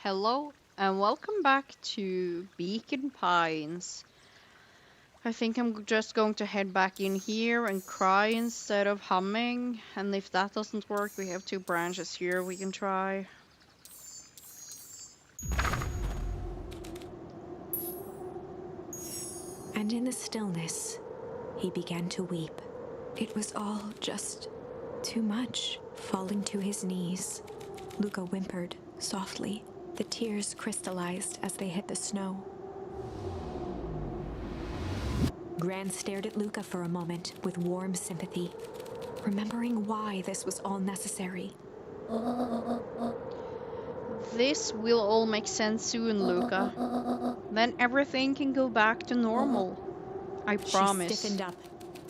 Hello and welcome back to Beacon Pines. I think I'm just going to head back in here and cry instead of humming. And if that doesn't work, we have two branches here we can try. And in the stillness, he began to weep. It was all just too much. Falling to his knees, Luca whimpered softly. The tears crystallized as they hit the snow. Gran stared at Luca for a moment with warm sympathy, remembering why this was all necessary. This will all make sense soon, Luca. Then everything can go back to normal. I promise. She stiffened up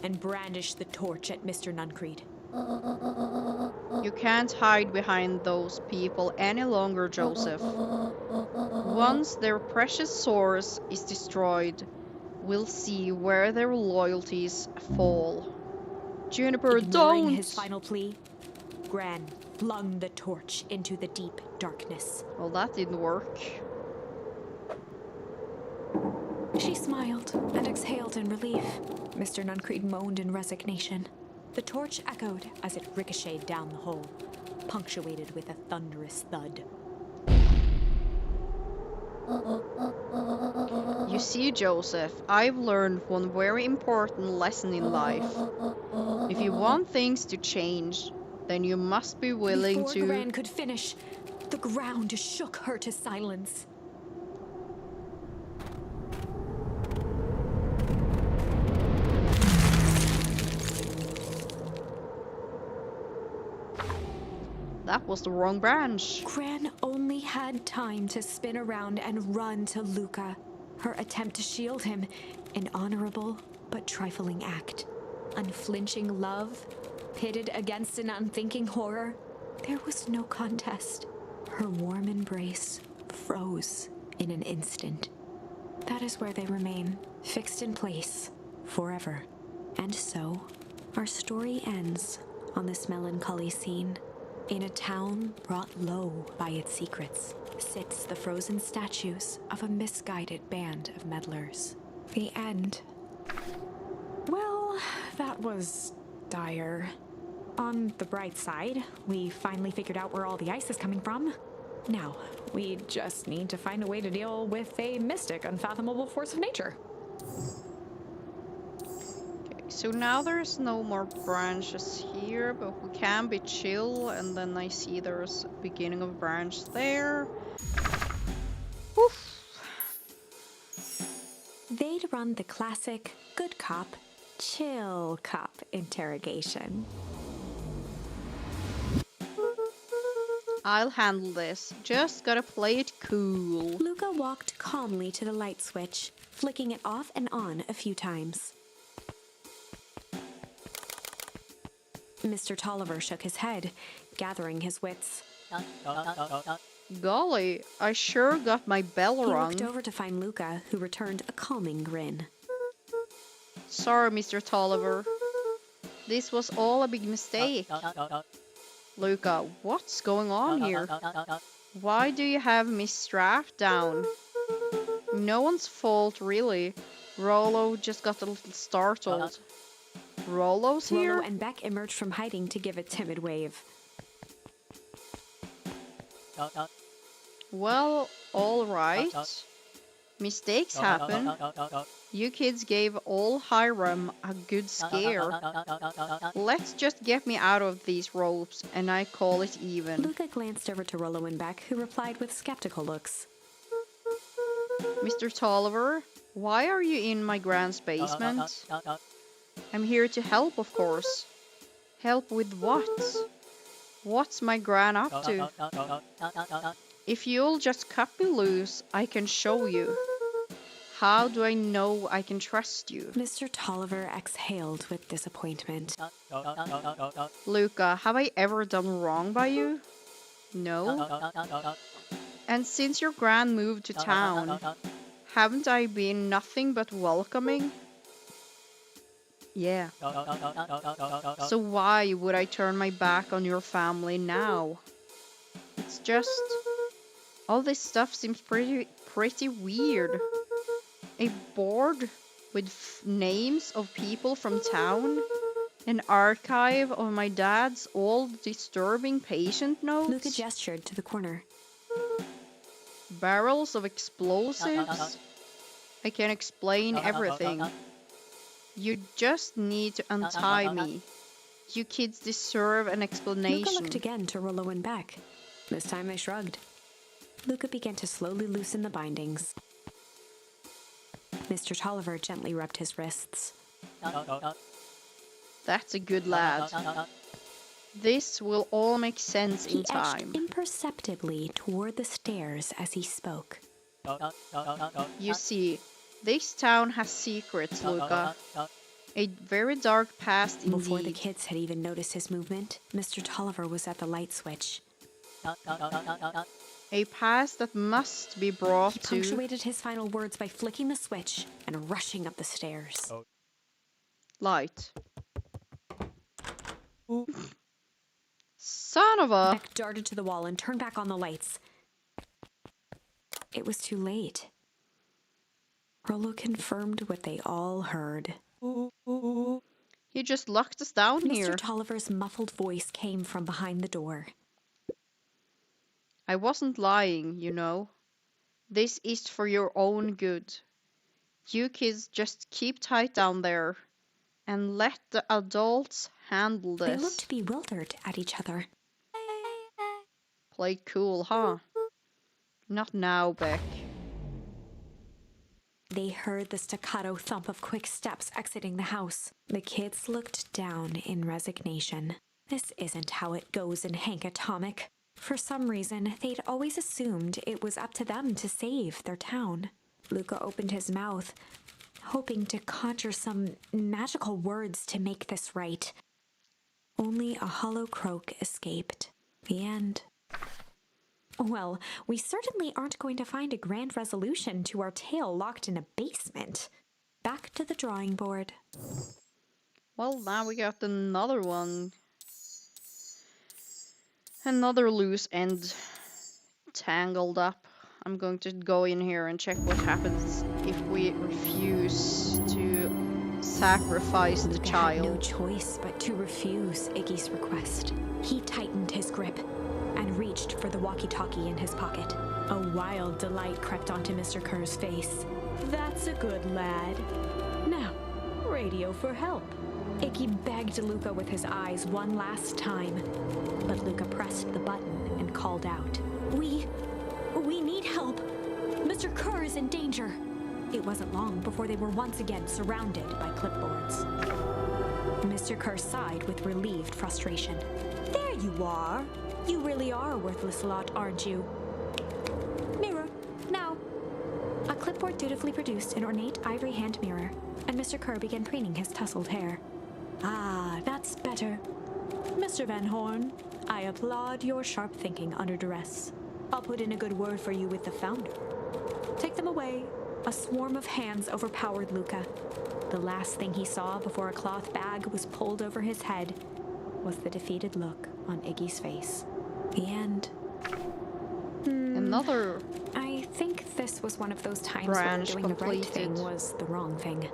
and brandished the torch at Mr. Nuncreed. You can't hide behind those people any longer, Joseph. Once their precious source is destroyed, we'll see where their loyalties fall. Juniper, Ignoring don't! his final plea, Gran flung the torch into the deep darkness. Well, that didn't work. She smiled and exhaled in relief. Mr. Nuncreed moaned in resignation. The torch echoed as it ricocheted down the hole, punctuated with a thunderous thud. You see, Joseph, I've learned one very important lesson in life. If you want things to change, then you must be willing Before to... Gran could finish, the ground shook her to silence. That was the wrong branch. Gran only had time to spin around and run to Luca. Her attempt to shield him, an honorable but trifling act. Unflinching love, pitted against an unthinking horror. There was no contest. Her warm embrace froze in an instant. That is where they remain, fixed in place, forever. And so, our story ends on this melancholy scene. In a town brought low by its secrets, sits the frozen statues of a misguided band of meddlers. The end. Well, that was dire. On the bright side, we finally figured out where all the ice is coming from. Now, we just need to find a way to deal with a mystic, unfathomable force of nature. So now there's no more branches here, but we can be chill, and then I see there's a beginning of a branch there. Woof. They'd run the classic good cop, chill cop interrogation. I'll handle this. Just gotta play it cool. Luca walked calmly to the light switch, flicking it off and on a few times. Mr. Tolliver shook his head, gathering his wits. Golly, I sure got my bell He rung. looked over to find Luca, who returned a calming grin. Sorry, Mr. Tolliver. This was all a big mistake. Luca, what's going on here? Why do you have me strapped down? No one's fault, really. Rollo just got a little startled. Rollo's here? Rollo and Beck emerged from hiding to give a timid wave. Well, alright. Mistakes happen. You kids gave all Hiram a good scare. Let's just get me out of these ropes, and I call it even. Luca glanced over to Rollo and Beck, who replied with skeptical looks. Mr. Tolliver, why are you in my grand's basement? I'm here to help, of course. Help with what? What's my gran up to? If you'll just cut me loose, I can show you. How do I know I can trust you? Mr. Tolliver exhaled with disappointment. Luca, have I ever done wrong by you? No? And since your gran moved to town, haven't I been nothing but welcoming? Yeah. So why would I turn my back on your family now? It's just All this stuff seems pretty weird. A board with names of people from town. An archive of my dad's old disturbing patient notes. Luca gestured to the corner. Barrels of explosives. I can explain everything. You just need to untie me. You kids deserve an explanation. Luca looked again to Rollo and Beck. This time they shrugged. Luca began to slowly loosen the bindings. Mr. Tolliver gently rubbed his wrists. That's a good lad. This will all make sense in time. He edged imperceptibly toward the stairs as he spoke. You see, this town has secrets, Luca. A very dark past indeed. Before the kids had even noticed his movement, Mr. Tolliver was at the light switch. A past that must be brought He to... punctuated his final words by flicking the switch and rushing up the stairs. Light. Son of a... Beck darted to the wall and turned back on the lights. It was too late. Rollo confirmed what they all heard. He just locked us down here. Mr. Tolliver's muffled voice came from behind the door. I wasn't lying, you know. This is for your own good. You kids just keep tight down there and let the adults handle this. They looked bewildered at each other. Play cool, huh? Not now, Beck. They heard the staccato thump of quick steps exiting the house. The kids looked down in resignation. This isn't how it goes in Hank Atomic. For some reason, they'd always assumed it was up to them to save their town. Luca opened his mouth, hoping to conjure some magical words to make this right. Only a hollow croak escaped. The end. Well, we certainly aren't going to find a grand resolution to our tale locked in a basement. Back to the drawing board. Well, now we got another one. Another loose end tangled up. I'm going to go in here and check what happens if we refuse to sacrifice the Luca child. had no choice but to refuse Iggy's request. He tightened his grip and reached for the walkie-talkie in his pocket. A wild delight crept onto Mr. Kerr's face. That's a good lad. Now, radio for help. Iggy begged Luca with his eyes one last time, but Luca pressed the button and called out. We need help. Mr. Kerr is in danger. It wasn't long before they were once again surrounded by clipboards. Mr. Kerr sighed with relieved frustration. There you are. You really are a worthless lot, aren't you? Mirror, now. A clipboard dutifully produced an ornate ivory hand mirror, and Mr. Kerr began preening his tousled hair. Ah, that's better. Mr. Van Horn, I applaud your sharp thinking under duress. I'll put in a good word for you with the founder. Take them away. A swarm of hands overpowered Luca. The last thing he saw before a cloth bag was pulled over his head was the defeated look on Iggy's face. The end. Another I think this was one of those times branch when doing the right completed. thing was the wrong thing.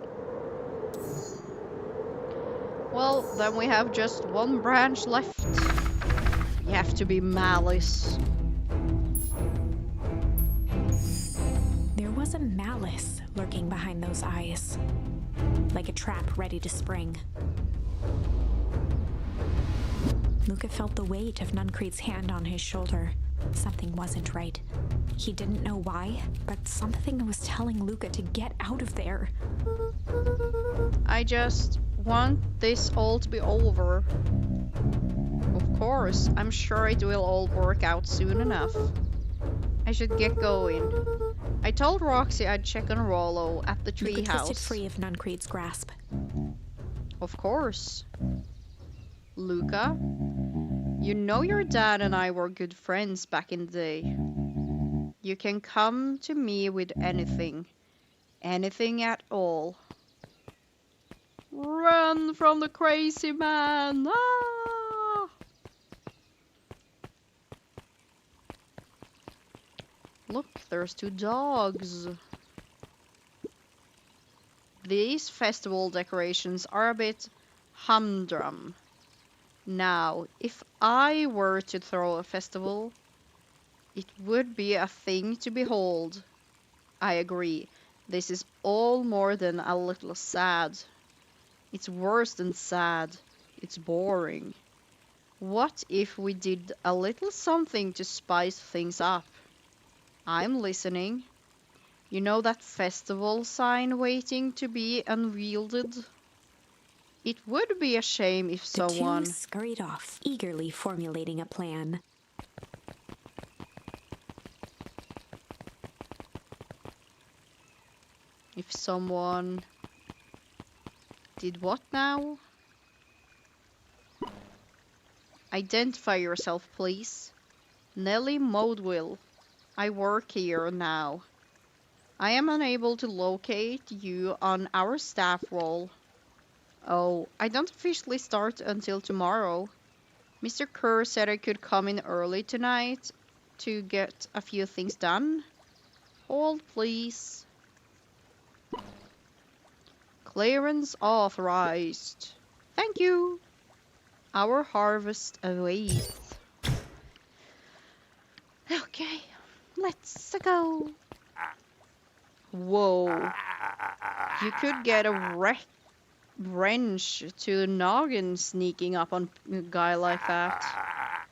Well, then we have just one branch left. You have to be Malice. There was a malice lurking behind those eyes, like a trap ready to spring. Luca felt the weight of Nuncreed's hand on his shoulder. Something wasn't right. He didn't know why, but something was telling Luca to get out of there. I just want this all to be over. Of course, I'm sure it will all work out soon enough. I should get going. I told Roxy I'd check on Rollo at the Luca twisted treehouse. free of Nuncreed's grasp. Of course. Luca, you know your dad and I were good friends back in the day. You can come to me with anything. Anything at all. Run from the crazy man! Ah! Look, there's 2 dogs. These festival decorations are a bit humdrum. Now, if I were to throw a festival, it would be a thing to behold. I agree. This is all more than a little sad. It's worse than sad. It's boring. What if we did a little something to spice things up? I'm listening. You know that festival sign waiting to be unwielded? It would be a shame if The two someone... scurried off, eagerly formulating a plan. If someone... Did what now? Identify yourself, please. Nellie Modwill. I work here now. I am unable to locate you on our staff roll. Oh, I don't officially start until tomorrow. Mr. Kerr said I could come in early tonight to get a few things done. Hold, please. Clearance authorized. Thank you. Our harvest awaits. Okay, let's go. Whoa. You could get a wrench to the noggin sneaking up on a guy like that.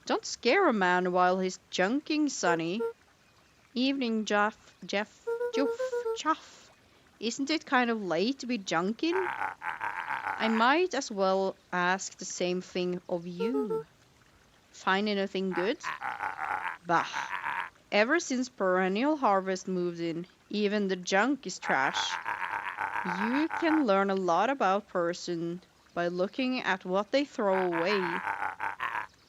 Don't scare a man while he's junking, Sonny. Evening, Jeff, Chuff. Isn't it kind of late to be junking? I might as well ask the same thing of you. Find anything good? Bah. Ever since Perennial Harvest moved in, even the junk is trash. You can learn a lot about person by looking at what they throw away.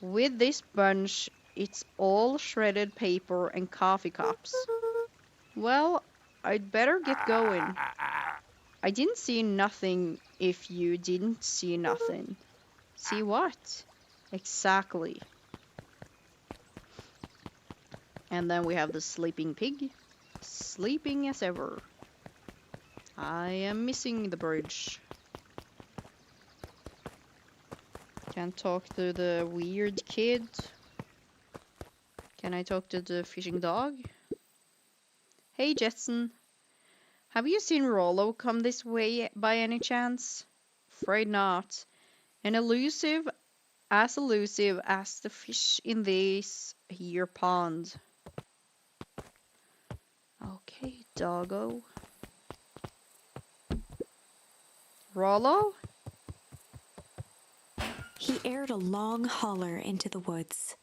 With this bunch, it's all shredded paper and coffee cups. Well, I'd better get going. I didn't see nothing if you didn't see nothing. See what? Exactly. And then we have the sleeping pig. Sleeping as ever. I am missing the bridge. Can't talk to the weird kid. Can I talk to the fishing dog? Hey, Jetson. Have you seen Rollo come this way by any chance? Afraid not. And elusive as the fish in this here pond. Okay, doggo. Rollo? He aired a long holler into the woods.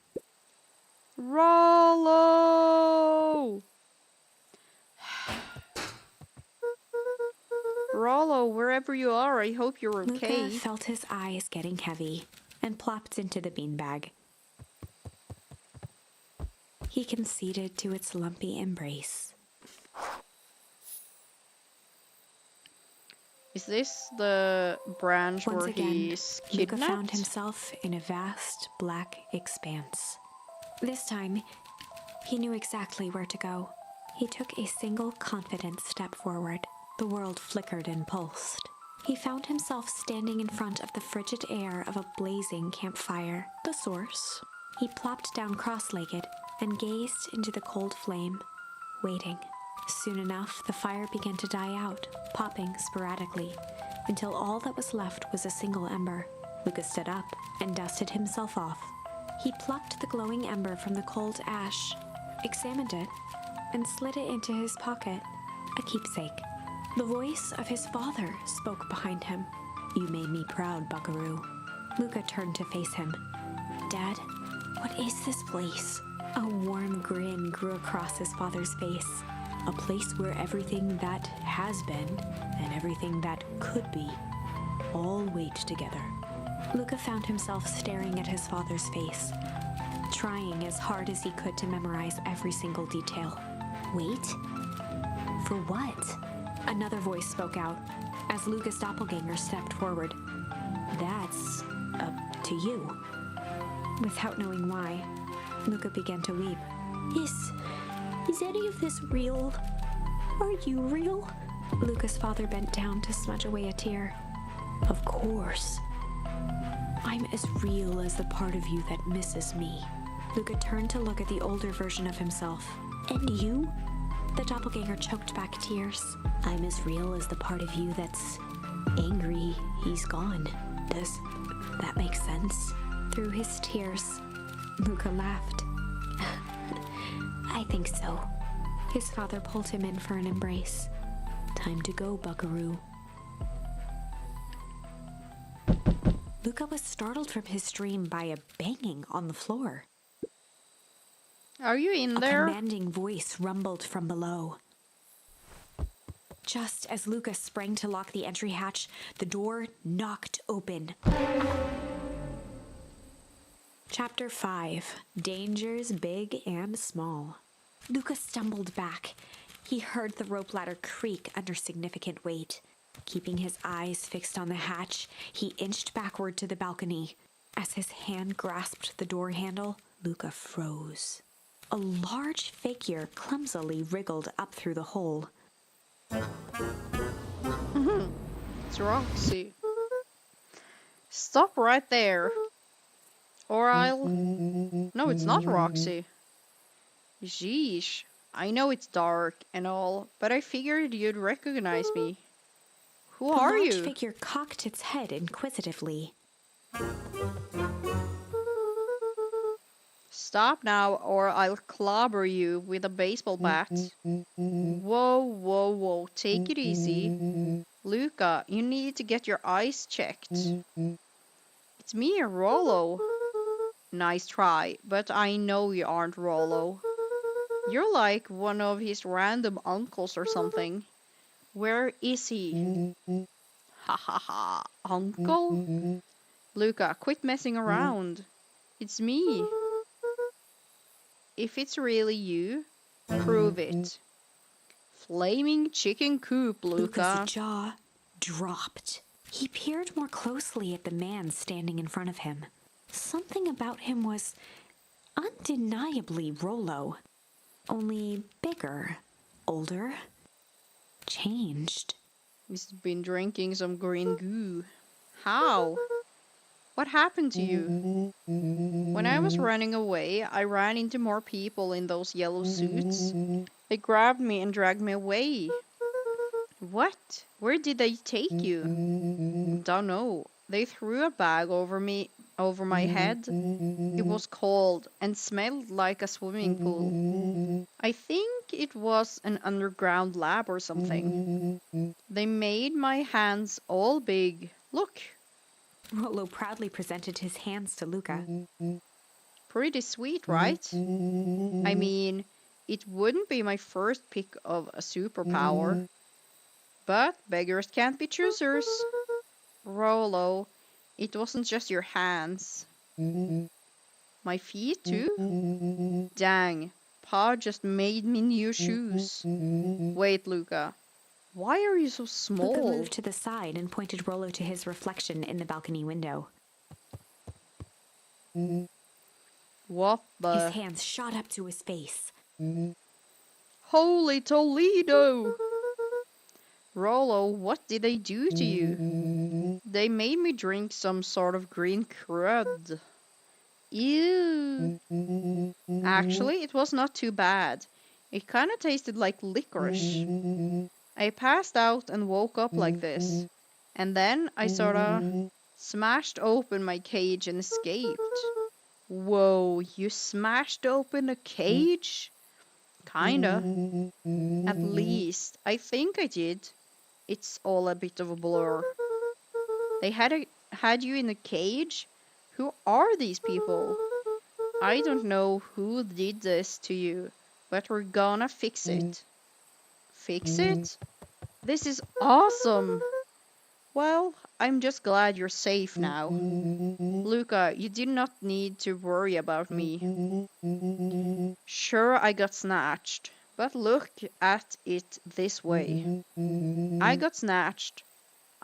Rollo! Rollo, wherever you are, I hope you're okay. Luca felt his eyes getting heavy and plopped into the beanbag. He conceded to its lumpy embrace. Is this the branch Once where again, he's Luca kidnapped? found himself in a vast black expanse. This time, he knew exactly where to go. He took a single confident step forward. The world flickered and pulsed. He found himself standing in front of the frigid air of a blazing campfire. The source. He plopped down cross-legged and gazed into the cold flame, waiting. Soon enough, the fire began to die out, popping sporadically, until all that was left was a single ember. Luca stood up and dusted himself off. He plucked the glowing ember from the cold ash, examined it, and slid it into his pocket, a keepsake. The voice of his father spoke behind him. "You made me proud, buckaroo." Luca turned to face him. "Dad, what is this place?" A warm grin grew across his father's face. "A place where everything that has been and everything that could be all wait together." Luca found himself staring at his father's face, trying as hard as he could to memorize every single detail. Wait? For what? Another voice spoke out as Luca's doppelganger stepped forward. "That's up to you." Without knowing why, Luca began to weep. Is any of this real? Are you real? Luca's father bent down to smudge away a tear. Of course. I'm as real as the part of you that misses me. Luca turned to look at the older version of himself. And you? The doppelganger choked back tears. I'm as real as the part of you that's angry he's gone. Does that make sense? Through his tears, Luca laughed. I think so. His father pulled him in for an embrace. Time to go, buckaroo. Luca was startled from his dream by a banging on the floor. Are you in there? A commanding voice rumbled from below. Just as Luca sprang to lock the entry hatch, the door knocked open. Chapter 5. Dangers Big and Small. Luca stumbled back. He heard the rope ladder creak under significant weight. Keeping his eyes fixed on the hatch, he inched backward to the balcony. As his hand grasped the door handle, Luca froze. A large figure clumsily wriggled up through the hole. It's Roxy. Stop right there. Or I'll... No, it's not Roxy. Sheesh. I know it's dark and all, but I figured you'd recognize me. Who are you? The large figure cocked its head inquisitively. Stop now, or I'll clobber you with a baseball bat. Whoa, whoa, whoa. Take it easy. Luca, you need to get your eyes checked. It's me, Rollo. Nice try, but I know you aren't Rollo. You're like one of his random uncles or something. Where is he? Ha ha ha. Uncle? Luca, quit messing around. It's me. If it's really you, prove it. Flaming chicken coop, Luca. Luca's jaw dropped. He peered more closely at the man standing in front of him. Something about him was undeniably Rollo. Only bigger, older, changed. He's been drinking some green goo. How? What happened to you? When I was running away, I ran into more people in those yellow suits. They grabbed me and dragged me away. What? Where did they take you? Don't know. They threw a bag over my head. It was cold and smelled like a swimming pool. I think it was an underground lab or something. They made my hands all big. Look. Rollo proudly presented his hands to Luca. Pretty sweet, right? I mean, it wouldn't be my first pick of a superpower. But beggars can't be choosers. Rollo, it wasn't just your hands. My feet too? Dang, Pa just made me new shoes. Wait, Luca. Why are you so small? Luca moved to the side and pointed Rollo to his reflection in the balcony window. What the? His hands shot up to his face. Holy Toledo! Rollo, what did they do to you? They made me drink some sort of green crud. Ew. Actually, it was not too bad. It kind of tasted like licorice. I passed out and woke up like this. And then I sorta smashed open my cage and escaped. Whoa, you smashed open a cage? Kinda. At least, I think I did. It's all a bit of a blur. They had you in a cage? Who are these people? I don't know who did this to you, but we're gonna fix it. Fix it? This is awesome! Well, I'm just glad you're safe now. Luca, you did not need to worry about me. Sure, I got snatched, but look at it this way. I got snatched.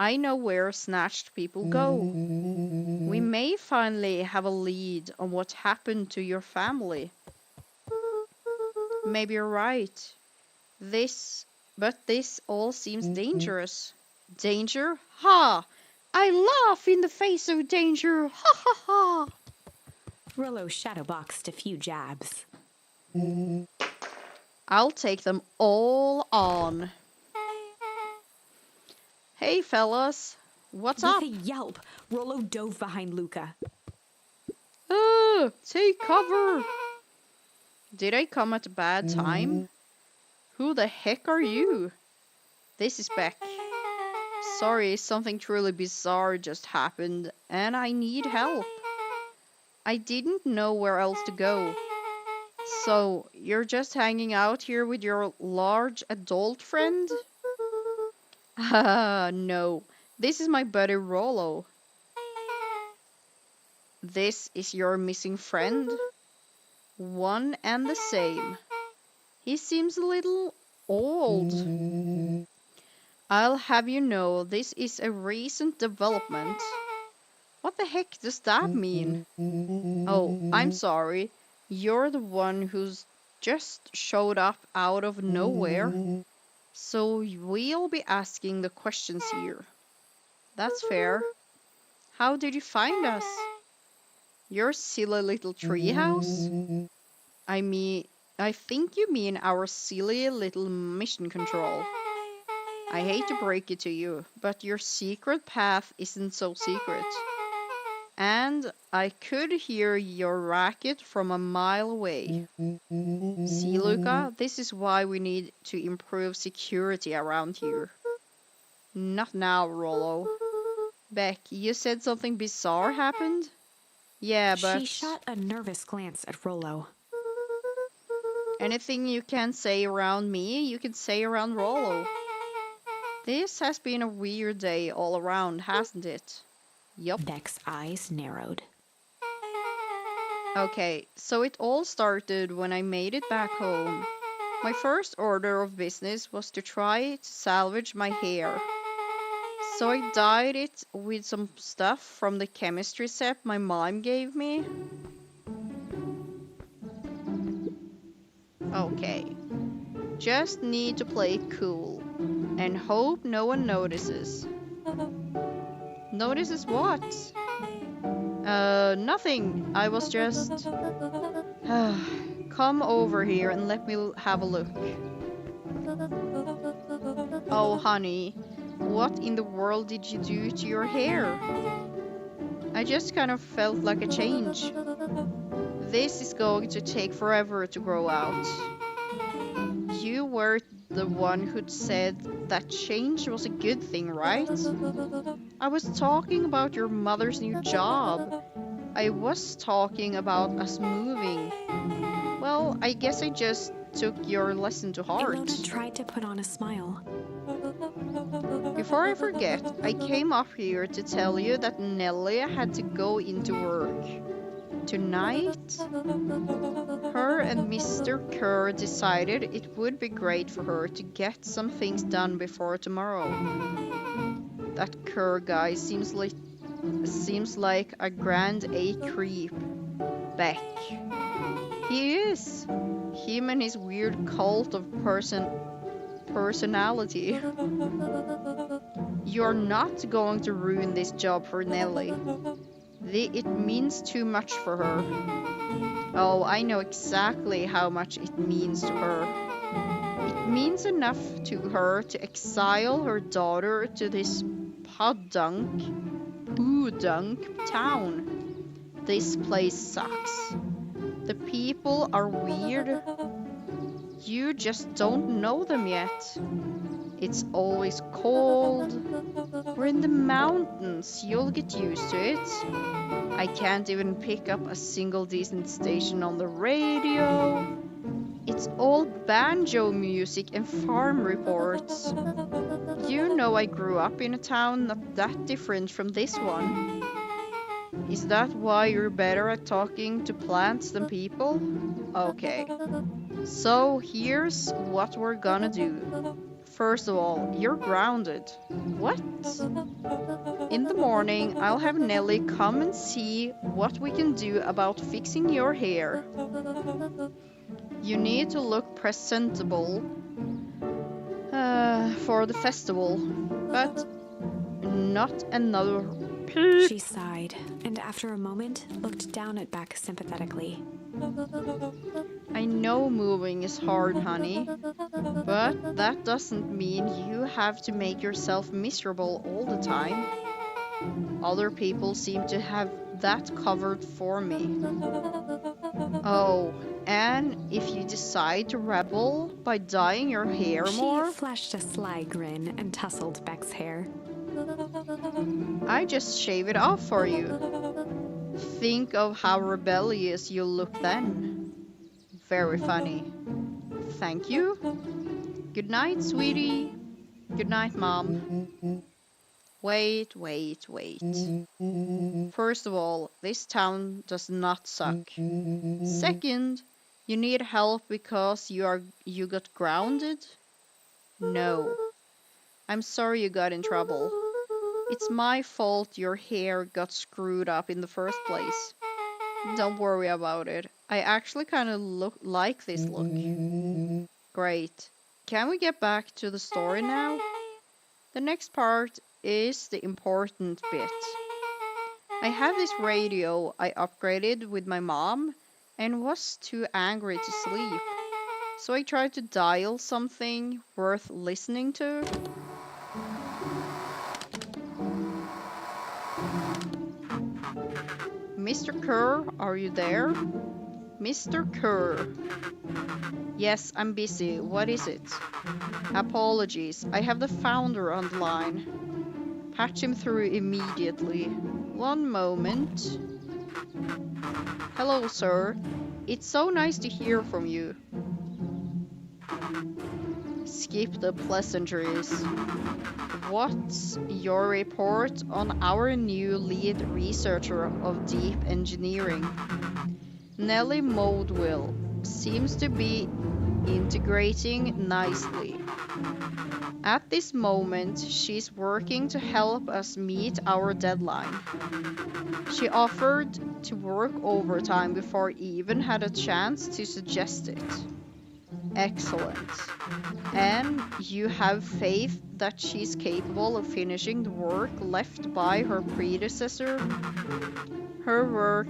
I know where snatched people go. We may finally have a lead on what happened to your family. Maybe you're right. But this all seems dangerous. Danger? Ha! I laugh in the face of danger! Ha ha ha! Rollo shadowboxed a few jabs. I'll take them all on. Hey fellas, what's With up? a yelp, Rollo dove behind Luca. Take cover! Did I come at a bad time? Who the heck are you? This is Beck. Sorry, something truly bizarre just happened, and I need help. I didn't know where else to go. So, you're just hanging out here with your large adult friend? No. This is my buddy Rollo. This is your missing friend? One and the same. He seems a little old. I'll have you know, this is a recent development. What the heck does that mean? Oh, I'm sorry. You're the one who's just showed up out of nowhere. So we'll be asking the questions here. That's fair. How did you find us? Your silly little treehouse? I think you mean our silly little mission control. I hate to break it to you, but your secret path isn't so secret. And I could hear your racket from a mile away. See, Luca, this is why we need to improve security around here. Not now, Rollo. Beck, you said something bizarre happened? Yeah, but... She shot a nervous glance at Rollo. Anything you can say around me, you can say around Rollo. This has been a weird day all around, hasn't it? Yup. Beck's eyes narrowed. Okay, so it all started when I made it back home. My first order of business was to try to salvage my hair. So I dyed it with some stuff from the chemistry set my mom gave me. Okay. Just need to play it cool. And hope no one notices. Notices what? Nothing. I was just... Come over here and let me have a look. Oh, honey. What in the world did you do to your hair? I just kind of felt like a change. This is going to take forever to grow out. You were the one who'd said that change was a good thing, right? I was talking about your mother's new job. I was talking about us moving. Well, I guess I just took your lesson to heart. Ilona tried to put on a smile. Before I forget, I came up here to tell you that Nellie had to go into work. Tonight, her and Mr. Kerr decided it would be great for her to get some things done before tomorrow. That Kerr guy seems like a grand A creep. Beck. He is. Him and his weird cult of personality. You're not going to ruin this job for Nellie. It means too much for her. Oh, I know exactly how much it means to her. It means enough to her to exile her daughter to this podunk town. This place sucks. The people are weird. You just don't know them yet. It's always cold. We're in the mountains. You'll get used to it. I can't even pick up a single decent station on the radio. It's all banjo music and farm reports. You know I grew up in a town not that different from this one. Is that why you're better at talking to plants than people? Okay. So here's what we're gonna do. First of all, you're grounded. What? In the morning, I'll have Nellie come and see what we can do about fixing your hair. You need to look presentable for the festival, but not another peep. She sighed, and after a moment, looked down at Beck sympathetically. I know moving is hard, honey, but that doesn't mean you have to make yourself miserable all the time. Other people seem to have that covered for me. Oh, and if you decide to rebel by dyeing your hair She more, flashed a sly grin and tousled Beck's hair. I just shave it off for you. Think of how rebellious you'll look then. Very funny. Thank you. Good night, sweetie. Good night, Mom. Wait. First of all, this town does not suck. Second, you need help because you got grounded? No. I'm sorry you got in trouble. It's my fault your hair got screwed up in the first place. Don't worry about it. I actually kind of like this look. Great. Can we get back to the story now? The next part is the important bit. I have this radio I upgraded with my mom and was too angry to sleep. So I tried to dial something worth listening to. Mr. Kerr, are you there? Mr. Kerr. Yes, I'm busy. What is it? Apologies. I have the founder on the line. Patch him through immediately. One moment. Hello, sir. It's so nice to hear from you. Skip the pleasantries. What's your report on our new lead researcher of deep engineering? Nellie Modwell seems to be integrating nicely. At this moment, she's working to help us meet our deadline. She offered to work overtime before I even had a chance to suggest it. Excellent. And you have faith that she's capable of finishing the work left by her predecessor? Her work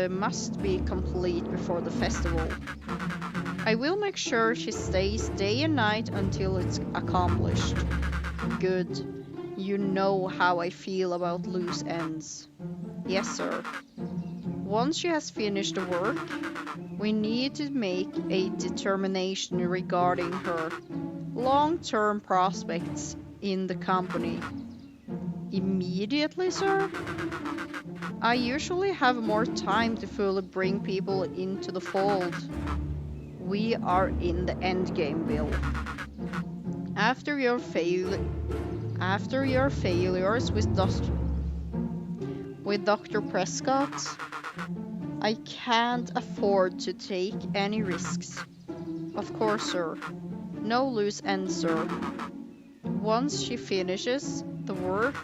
must be complete before the festival. I will make sure she stays day and night until it's accomplished. Good. You know how I feel about loose ends. Yes, sir. Once she has finished the work, we need to make a determination regarding her long-term prospects in the company. Immediately, sir? I usually have more time to fully bring people into the fold. We are in the endgame, Bill. After your failures with Dr. Prescott, I can't afford to take any risks. Of course, sir. No loose ends, sir. Once she finishes the work,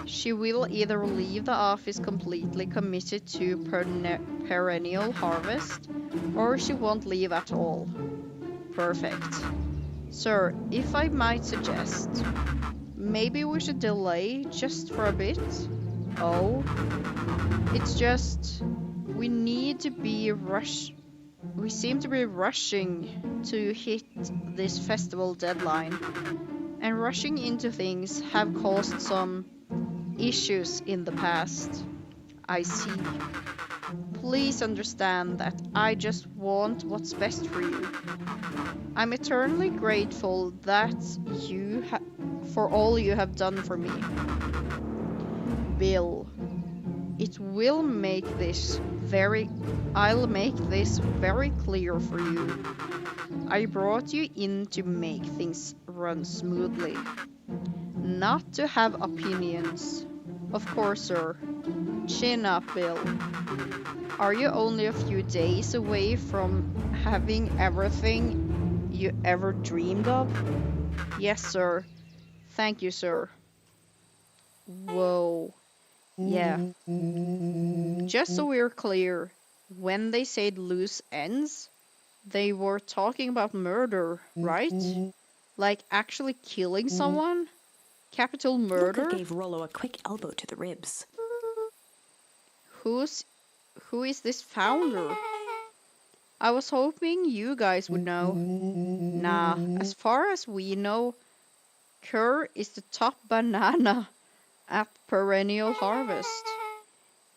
she will either leave the office completely committed to perennial harvest, or she won't leave at all. Perfect. Sir, if I might suggest, maybe we should delay just for a bit? Oh, it's just, we seem to be rushing to hit this festival deadline, and rushing into things have caused some issues in the past. I see. Please understand that I just want what's best for you. I'm eternally grateful that for all you have done for me. Bill, I'll make this very clear for you. I brought you in to make things run smoothly, not to have opinions. Of course, sir. Chin up, Bill. Are you only a few days away from having everything you ever dreamed of? Yes, sir. Thank you, sir. Whoa. Yeah. Just so we're clear, when they said loose ends, They were talking about murder, right? Like actually killing someone? Capital Luca murder? gave Rollo a quick elbow to the ribs. Who is this founder? I was hoping you guys would know. Nah, as far as we know, Kerr is the top banana at Perennial Harvest.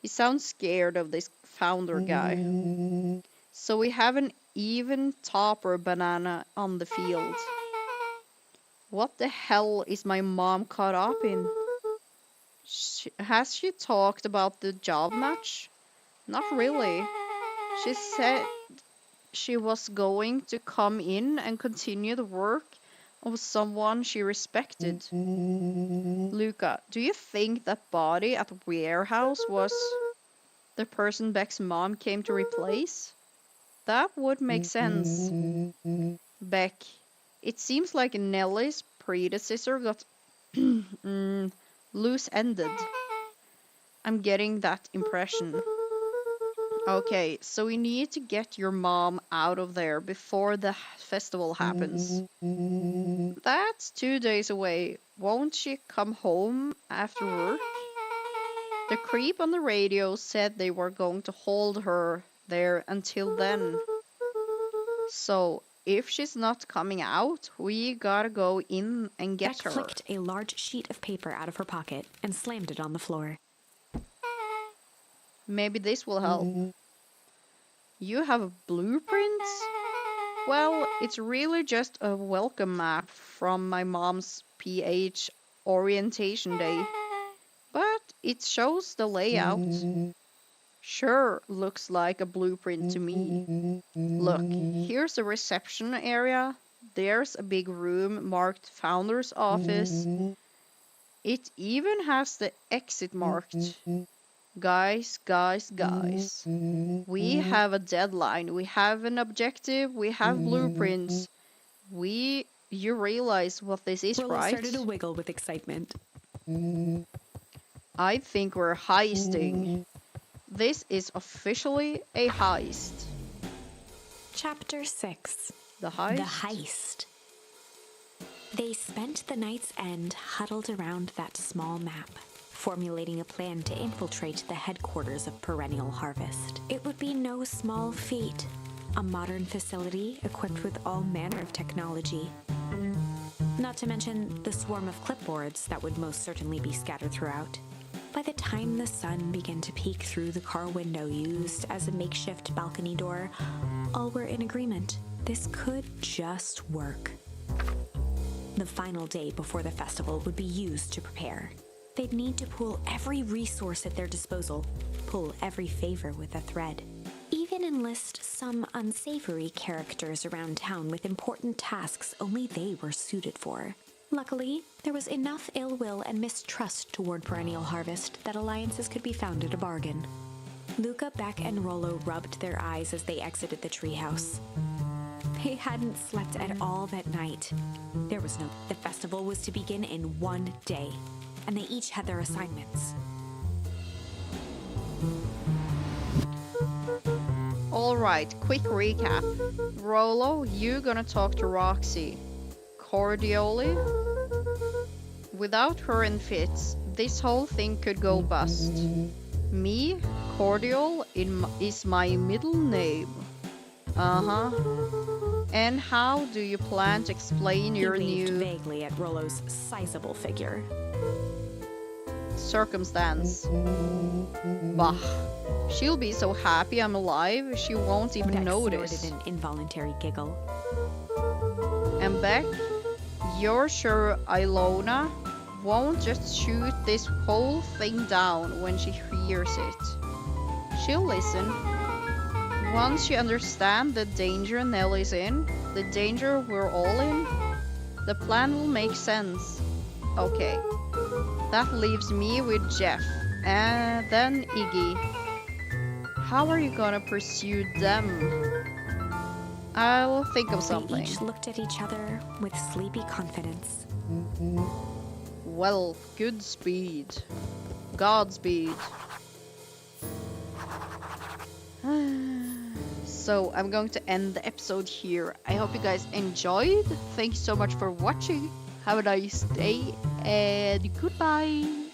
He sounds scared of this founder guy. So we have an even topper banana on the field. What the hell is my mom caught up in? Has she talked about the job match? Not really. She said she was going to come in and continue the work of someone she respected. Luca, do you think that body at the warehouse was the person Beck's mom came to replace? That would make sense. Beck, it seems like Nellie's predecessor got loose-ended. I'm getting that impression. Okay, so we need to get your mom out of there before the festival happens. That's 2 days away. Won't she come home after work? The creep on the radio said they were going to hold her there until then. So, if she's not coming out, we gotta go in and get her. Beck flicked a large sheet of paper out of her pocket and slammed it on the floor. Maybe this will help. You have blueprints? Well, it's really just a welcome map from my mom's PH orientation day. But it shows the layout. Sure, looks like a blueprint to me. Look, here's the reception area. There's a big room marked Founder's Office. It even has the exit marked. Guys. We have a deadline. We have an objective. We have blueprints. You realize what this is, Rollo right? started to wiggle with excitement. I think we're heisting. This is officially a heist. Chapter 6. The heist? The heist. They spent the night's end huddled around that small map, formulating a plan to infiltrate the headquarters of Perennial Harvest. It would be no small feat. A modern facility equipped with all manner of technology. Not to mention the swarm of clipboards that would most certainly be scattered throughout. By the time the sun began to peek through the car window used as a makeshift balcony door, all were in agreement. This could just work. The final day before the festival would be used to prepare. They'd need to pool every resource at their disposal, pull every favor with a thread. Even enlist some unsavory characters around town with important tasks only they were suited for. Luckily, there was enough ill will and mistrust toward Perennial Harvest that alliances could be found at a bargain. Luca, Beck, and Rollo rubbed their eyes as they exited the treehouse. They hadn't slept at all that night. The festival was to begin in 1 day, and they each had their assignments. Alright, quick recap. Rollo, you gonna talk to Roxy. Cordially? Without her in Fitz, this whole thing could go bust. Me, Cordial, is my middle name. And how do you plan to explain your He waved new vaguely at Rollo's sizable figure. circumstance? Bah. She'll be so happy I'm alive, she won't even Beck notice. snorted an involuntary giggle. And Beck, you're sure Ilona won't just shoot this whole thing down when she hears it? She'll listen. Once she understands the danger Nellie's in, the danger we're all in, the plan will make sense. Okay, that leaves me with Jeff, and then Iggy. How are you gonna pursue them? I'll think of They something. each looked at each other with sleepy confidence. Well, good speed. Godspeed. So I'm going to end the episode here. I hope you guys enjoyed. Thank you so much for watching. Have a nice day and goodbye.